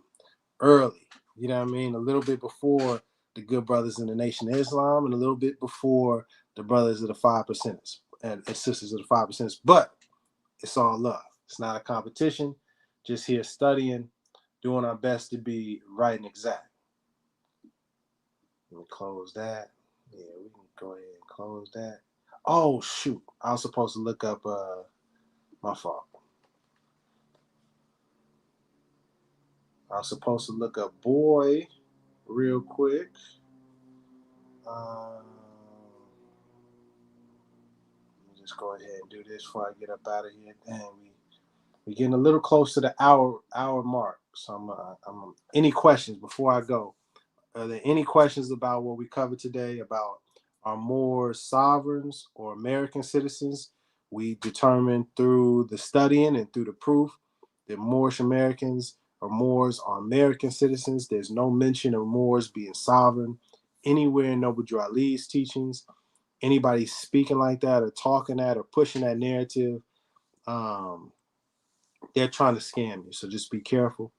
early. You know what I mean? A little bit before the good brothers in the Nation of Islam, and a little bit before the brothers of the Five Percenters and sisters of the Five Percenters. But it's all love. It's not a competition. Just here studying, doing our best to be right and exact. Let me close that. Yeah, we can go ahead and close that. Oh shoot! I was supposed to look up. My fault. I was supposed to look up boy real quick. Let me just go ahead and do this before I get up out of here. Dang, we getting a little close to the hour mark. So I'm any questions before I go? Are there any questions about what we covered today about are Moors sovereigns or American citizens? We determined through the studying and through the proof that Moorish Americans or Moors are American citizens. There's no mention of Moors being sovereign anywhere in Noble Drew Ali's teachings. Anybody speaking like that or talking that or pushing that narrative, um, they're trying to scam you. So just be careful.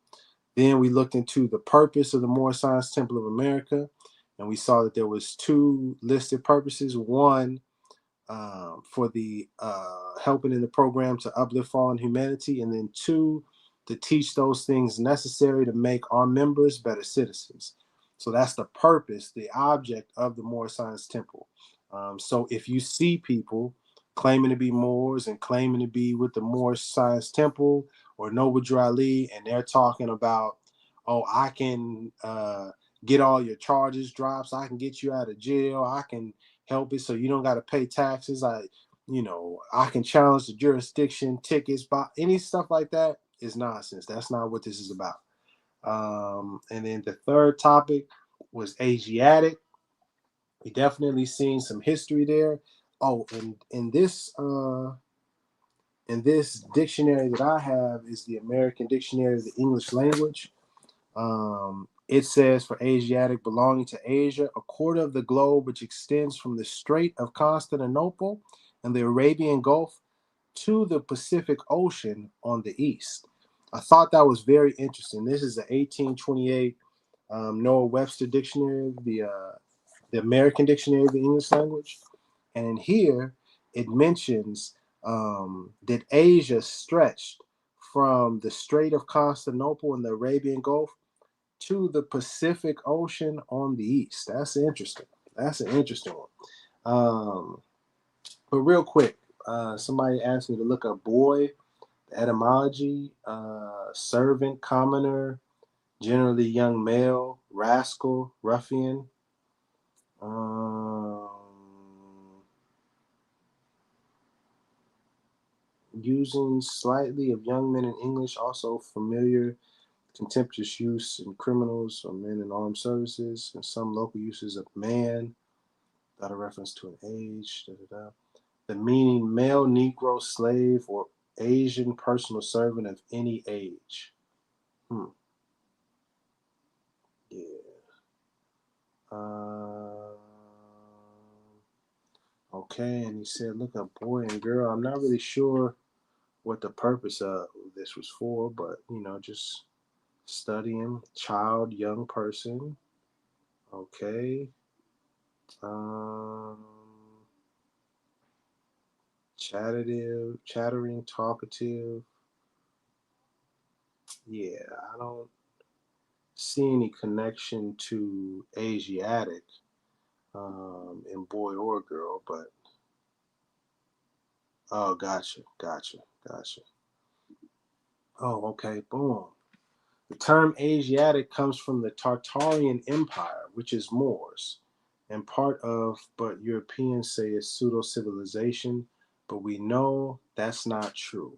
Then we looked into the purpose of the Moorish Science Temple of America, and we saw that there was two listed purposes. One, for the helping in the program to uplift fallen humanity, and then two, to teach those things necessary to make our members better citizens. So that's the purpose, the object of the Moorish Science Temple. So if you see people claiming to be Moors and claiming to be with the Moorish Science Temple or Noble Drew Ali, and they're talking about, oh, I can get all your charges drops, I can get you out of jail, I can help it so you don't got to pay taxes, I can challenge the jurisdiction, tickets, buy any stuff like that is nonsense. That's not what this is about. And then the third topic was Asiatic. We definitely seen some history there. Oh, and in this dictionary that I have is the American Dictionary of the English Language. It says for Asiatic, belonging to Asia, a quarter of the globe which extends from the Strait of Constantinople and the Arabian Gulf to the Pacific Ocean on the east. I thought that was very interesting. This is the 1828 Noah Webster Dictionary, the American Dictionary of the English Language. And here it mentions that Asia stretched from the Strait of Constantinople and the Arabian Gulf to the Pacific Ocean on the east. That's interesting. That's an interesting one. But real quick, somebody asked me to look up boy, the etymology, servant, commoner, generally young male, rascal, ruffian. Um, Using slightly of young men in English, also familiar contemptuous use in criminals or men in armed services, and some local uses of man, without a reference to an age. Da, da, da. The meaning male Negro slave or Asian personal servant of any age. Yeah. Uh, okay, and he said, look up boy and girl. I'm not really sure what the purpose of this was for, but just studying child, young person. Okay. Um, chattering, talkative. Yeah, I don't see any connection to Asiatic in boy or girl, but oh, gotcha. Oh, okay, boom. The term Asiatic comes from the Tartarian Empire, which is Moors, and part of, but Europeans say is pseudo civilization, but we know that's not true.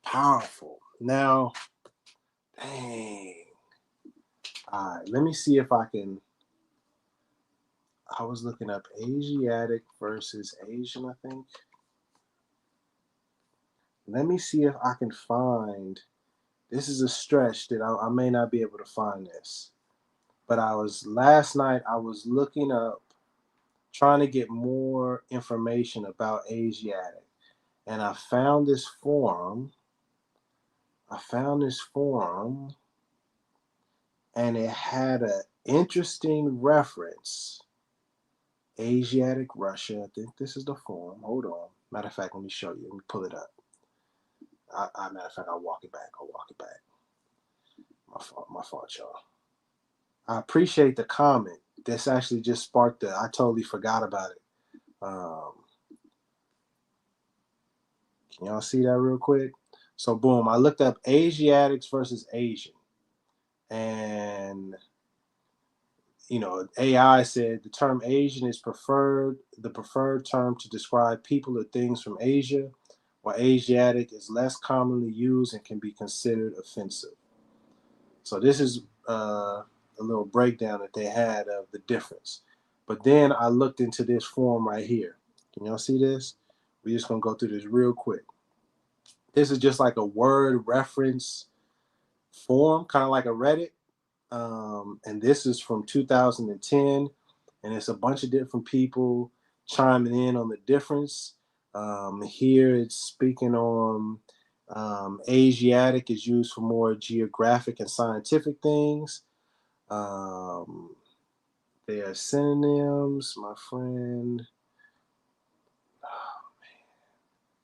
Powerful. Now, dang. All right, let me see if I can. I was looking up Asiatic versus Asian, I think. Let me see if I can find. This is a stretch that I may not be able to find this. But last night, I was looking up, trying to get more information about Asiatic. And I found this forum. And it had an interesting reference. Asiatic Russia. I think this is the forum. Hold on. Matter of fact, let me show you. Let me pull it up. Matter of fact, I'll walk it back. My fault, y'all. I appreciate the comment. This actually just sparked I totally forgot about it. Um, can y'all see that real quick? So boom, I looked up Asiatics versus Asian. And AI said the term Asian is the preferred term to describe people or things from Asia, while Asiatic is less commonly used and can be considered offensive. So this is a little breakdown that they had of the difference. But then I looked into this form right here. Can y'all see this? We're just gonna go through this real quick. This is just like a word reference form, kind of like a Reddit. And this is from 2010, and it's a bunch of different people chiming in on the difference. Here it's speaking on Asiatic is used for more geographic and scientific things. They are synonyms, my friend. Oh,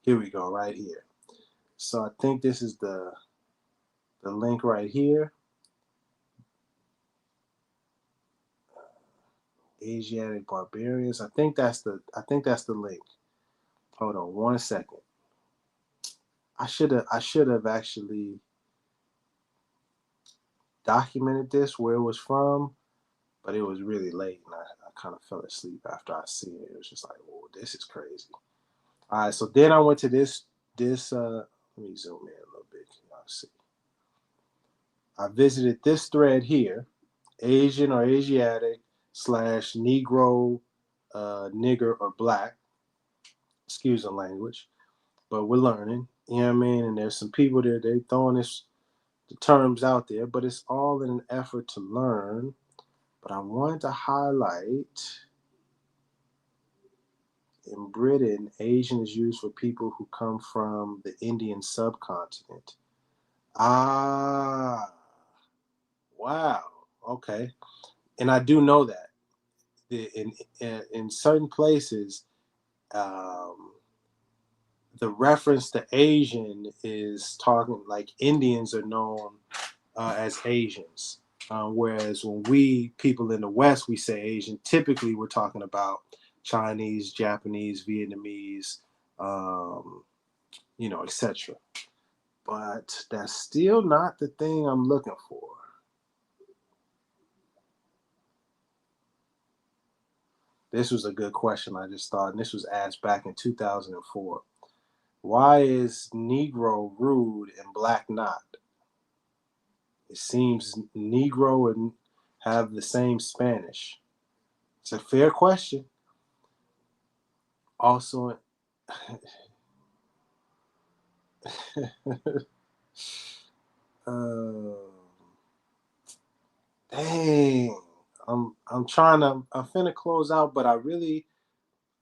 here we go, right here. So I think this is the link right here. Asiatic barbarians. I think that's the link. Hold on one second. I should have actually documented this where it was from, but it was really late and I kind of fell asleep after I seen it. It was just like, oh, this is crazy. All right, so then I went to this let me zoom in a little bit. Y'all see. I visited this thread here, Asian or Asiatic / Negro, nigger or black. Excuse the language, but we're learning. You know what I mean? And there's some people there, they throwing the terms out there, but it's all in an effort to learn. But I wanted to highlight in Britain, Asian is used for people who come from the Indian subcontinent. Ah, wow. Okay. And I do know that in certain places, um, the reference to Asian is talking like Indians are known as Asians. Whereas when we people in the West, we say Asian, typically we're talking about Chinese, Japanese, Vietnamese, etc. But that's still not the thing I'm looking for. This was a good question I just thought, and this was asked back in 2004. Why is Negro rude and black not? It seems Negro would have the same Spanish. It's a fair question. Also, uh, dang, I'm finna close out, but I really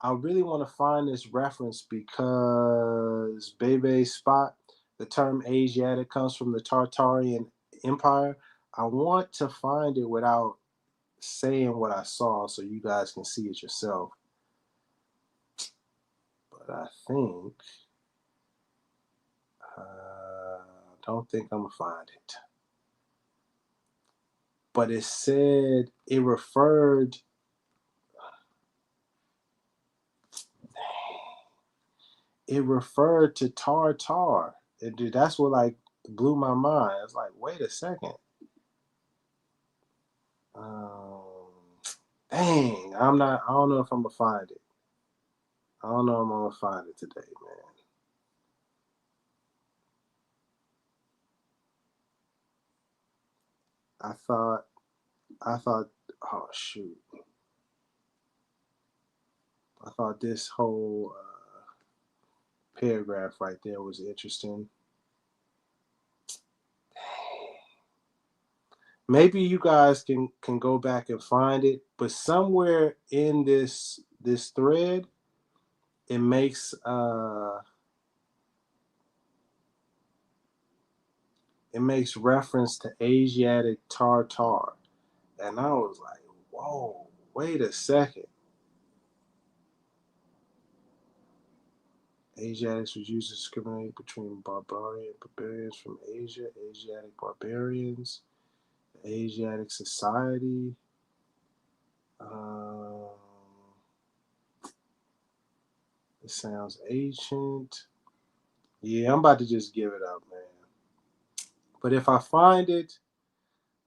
want to find this reference because Bebe Spot, the term Asiatic comes from the Tartarian Empire. I want to find it without saying what I saw so you guys can see it yourself. But I think, don't think I'm gonna find it. But it said it referred. It referred to Tartar. That's what like It blew my mind. I was like, wait a second. Um, dang, I don't know if I'm gonna find it. I don't know if I'm gonna find it today, man. I thought, oh shoot, I thought this whole paragraph right there was interesting. Maybe you guys can go back and find it, but somewhere in this thread, it makes reference to Asiatic Tartar, and I was like, whoa, wait a second. Asiatics was used to discriminate between barbarians from Asia, Asiatic barbarians, Asiatic society. Um, it sounds ancient. Yeah, I'm about to just give it up, man. But if I find it,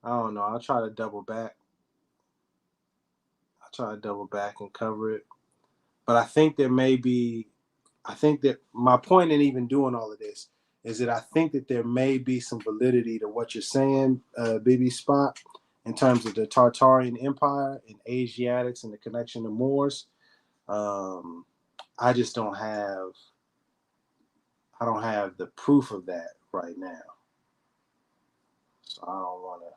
I don't know. I'll try to double back. I'll try to double back and cover it. But I think there may be, I think that my point in even doing all of this is that I think that there may be some validity to what you're saying, BB Spot, in terms of the Tartarian Empire and Asiatics and the connection to Moors. Um, I just I don't have the proof of that right now. So I don't want to.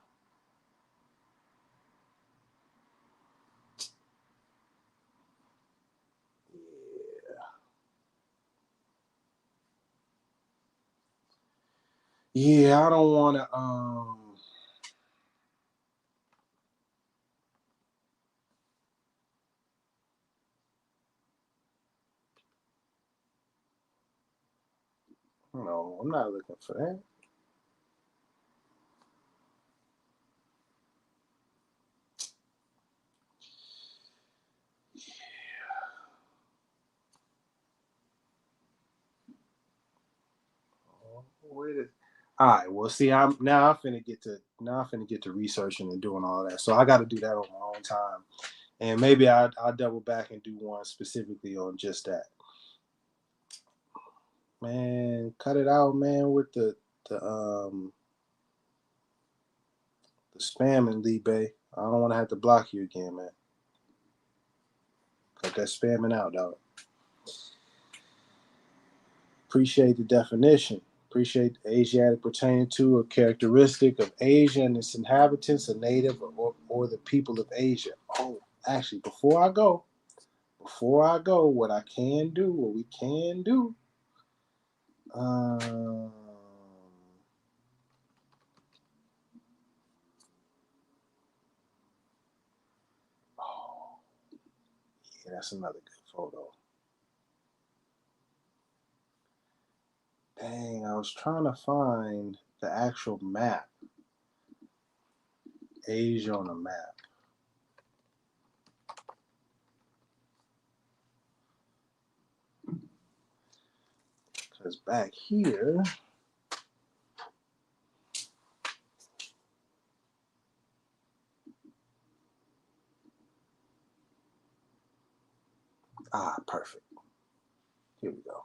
Yeah, I don't want to. No, I'm not looking for that. Wait a, all right. Well, see, I'm finna get to researching and doing all that. So I got to do that on my own time, and maybe I'll double back and do one specifically on just that. Man, cut it out, man, with the the spam and Lee Bay. I don't want to have to block you again, man. Cut that spamming out, dog. Appreciate the definition. Appreciate the Asiatic pertaining to a characteristic of Asia and its inhabitants, a native or the people of Asia. Oh, actually, before I go, what we can do, um, oh, yeah, that's another good photo. Dang, I was trying to find the actual map, Asia on a map. Because back here, perfect. Here we go.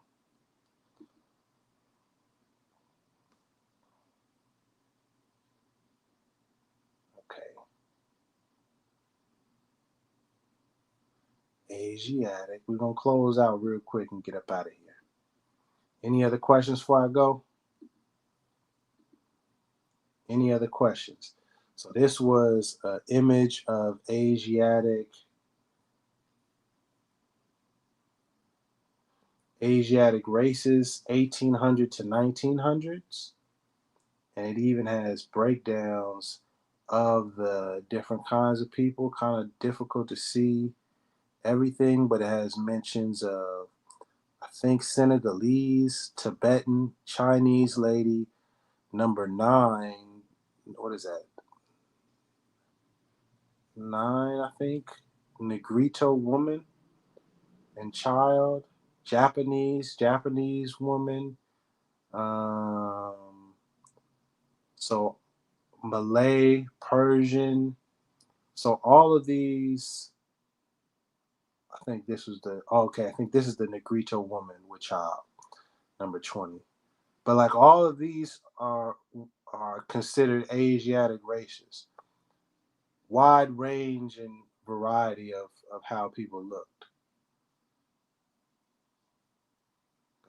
Okay. Asiatic. We're going to close out real quick and get up out of here. Any other questions before I go? Any other questions? So this was an image of Asiatic races, 1800 to 1900s, and it even has breakdowns of the different kinds of people. Kind of difficult to see everything, but it has mentions of, I think, Senegalese, Tibetan, Chinese lady, number 9. What is that? 9, I think. Negrito woman and child. Japanese woman. Um, So Malay, Persian. So all of these, I think this was the, okay, I think this is the Negrito woman with child, number 20. But like all of these are considered Asiatic races. Wide range and variety of how people looked.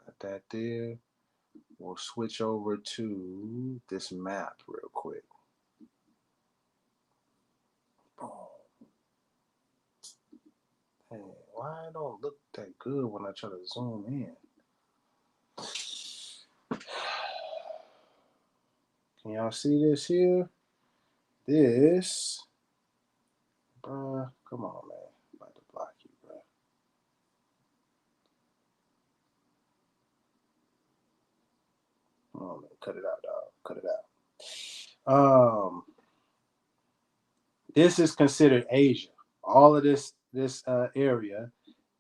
Got that there. We'll switch over to this map real quick. Oh, hey, why it don't look that good when I try to zoom in? Can y'all see this here? This, come on, man. I'm about to block you, bro. Come on, man. Cut it out, dog. Cut it out. This is considered Asia. All of this area,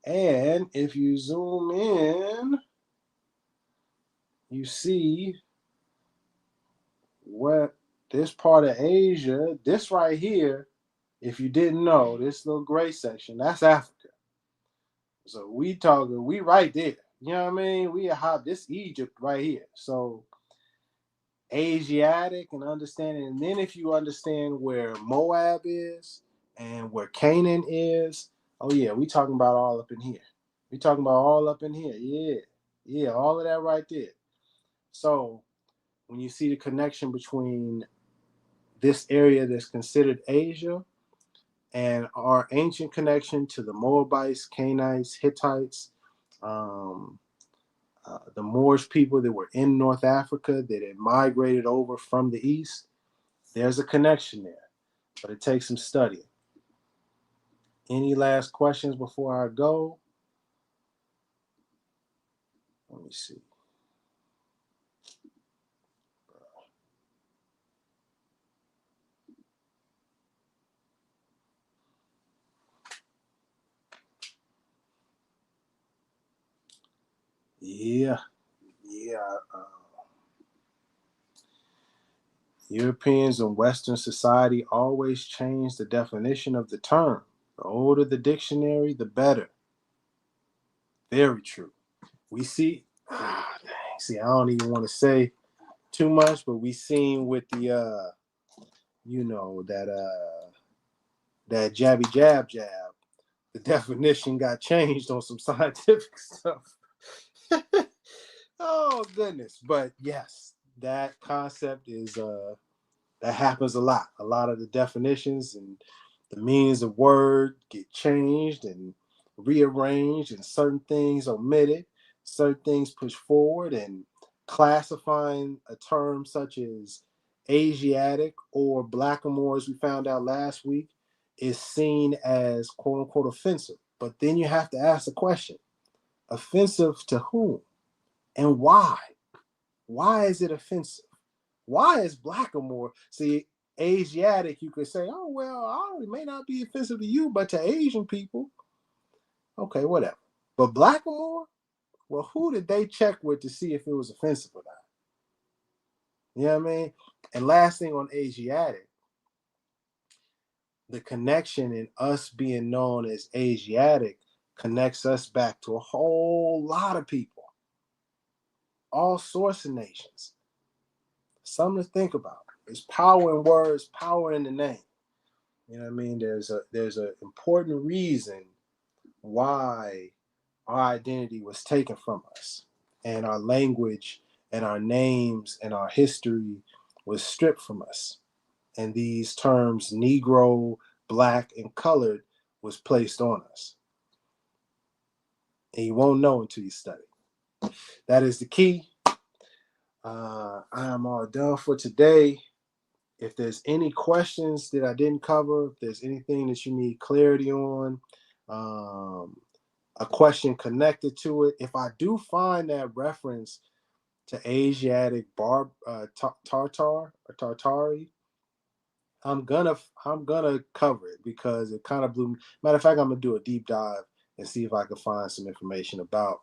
and if you zoom in, you see what this part of Asia, this right here, if you didn't know, this little gray section, that's Africa. So we right there. You know what I mean? We have this Egypt right here. So Asiatic and understanding, and then if you understand where Moab is and where Canaan is, oh yeah, we talking about all up in here. We talking about all up in here. Yeah, yeah, all of that right there. So when you see the connection between this area that's considered Asia and our ancient connection to the Moabites, Canaanites, Hittites, um, the Moorish people that were in North Africa that had migrated over from the east, there's a connection there, but it takes some studying. Any last questions before I go? Let me see. Yeah, yeah. Europeans and Western society always change the definition of the term. The older the dictionary, the better. Very true. We see, see, I don't even want to say too much, but we seen with the, you know, that jabby jab, the definition got changed on some scientific stuff. Oh goodness, but yes, that concept is that happens a lot. A lot of the definitions and the meanings of word get changed and rearranged, and certain things omitted, certain things pushed forward, and classifying a term such as Asiatic or Blackamoor, as we found out last week, is seen as quote unquote offensive. But then you have to ask the question: offensive to whom and why? Why is it offensive? Why is Blackamoor? See, Asiatic, you could say, oh, well, it may not be offensive to you, but to Asian people, okay, whatever. But Blackamoor, well, who did they check with to see if it was offensive or not? You know what I mean? And last thing on Asiatic, the connection in us being known as Asiatic connects us back to a whole lot of people, all sorts of nations. Something to think about. There's power in words, power in the name. You know what I mean? There's an important reason why our identity was taken from us, and our language and our names and our history was stripped from us. And these terms, Negro, Black, and colored, was placed on us. And you won't know until you study. That is the key. I am all done for today. If there's any questions that I didn't cover, if there's anything that you need clarity on, um, a question connected to it, if I do find that reference to Asiatic Tartar or Tartari, I'm gonna cover it because it kind of blew me. Matter of fact, I'm gonna do a deep dive and see if I can find some information about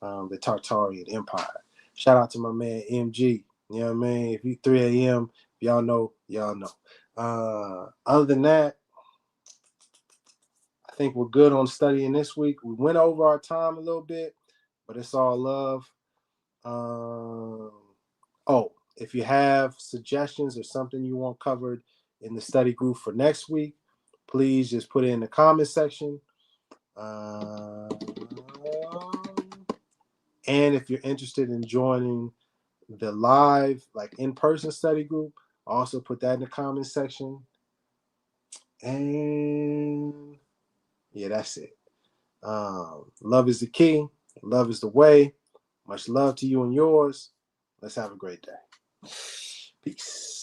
the Tartarian Empire. Shout out to my man MG. You know what I mean? If you 3 a.m. y'all know, y'all know. Other than that, I think we're good on studying this week. We went over our time a little bit, but it's all love. Oh, if you have suggestions or something you want covered in the study group for next week, please just put it in the comment section. And if you're interested in joining the live, like in-person study group, also put that in the comment section. And yeah, that's it. Love is the key. Love is the way. Much love to you and yours. Let's have a great day. Peace.